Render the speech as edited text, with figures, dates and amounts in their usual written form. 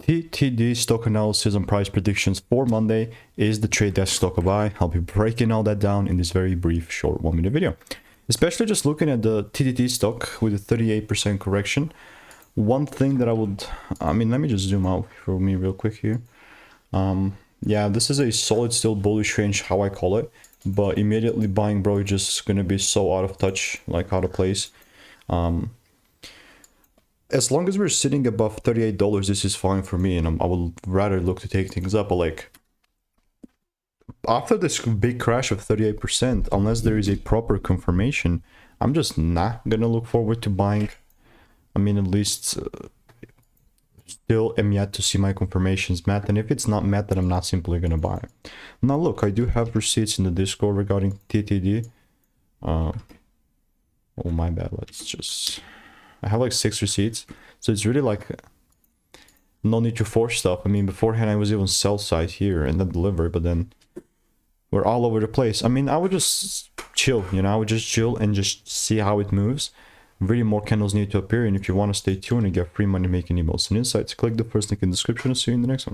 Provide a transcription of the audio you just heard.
TTD stock analysis and price predictions for Monday. Is the trade desk stock a buy? I'll be breaking all that down in this very brief, short 1-minute video. Especially just looking at the TTD stock with a 38% correction. One thing that let me just zoom out for me real quick here. Yeah, this is a solid still bullish range, how I call it. But immediately buying, bro, just gonna be so out of touch, like out of place. As long as we're sitting above $38, this is fine for me, and I would rather look to take things up. But like, after this big crash of 38%, unless there is a proper confirmation, I'm just not gonna look forward to buying. I mean, at least still am yet to see my confirmations met, and if it's not met, then I'm not simply gonna buy. Now look, I do have receipts in the Discord regarding TTD. Oh my bad, I have like 6 receipts, so it's really like no need to force stuff. I mean, beforehand I was even sell side here and then deliver, but then we're all over the place. I mean, I would just chill, you know, I would just chill and just see how it moves. Really, more candles need to appear, and if you want to stay tuned and get free money making emails and insights, click the first link in the description. I'll see you in the next one.